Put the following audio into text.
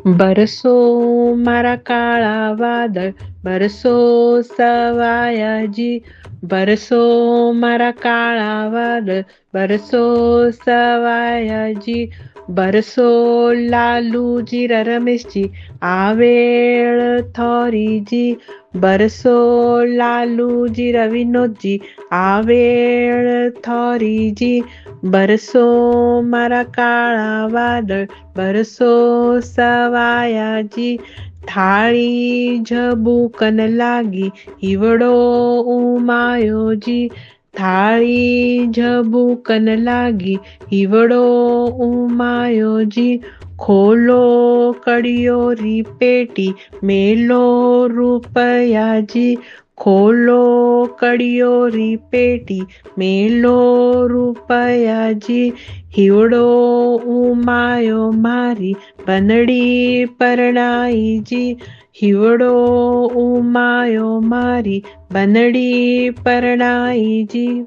બરસો મારા કાળા વાદળ, બરસો સવાયાજી. બરસો મારા કાળા વાદળ, બરસો સવાયાજી. બરસો લાલુજી રમેશજી, આવેળ થોરીજી. બરસો લાલુજી વિનોદજી, આવેળ થોરીજી. બરસો મારા કાળા વાદળ, બરસો સવાયાજી. થાળી ઝબૂકન લાગી, હીવડો ઉમાયોજી. થાળી ઝબૂકન લાગી, હીવડો ઉમાયોજી. ખોલો કડિયો રી પેટી, મેલો રૂપયાજી. ખોલો કડિયો રી પેટી, મેલો રૂપયાજી. હીવડો ઉમાયો મારી, બંદડી પરણાઈજી. હીવડો ઉમાયો મારી, બંદડી પરણાઈજી.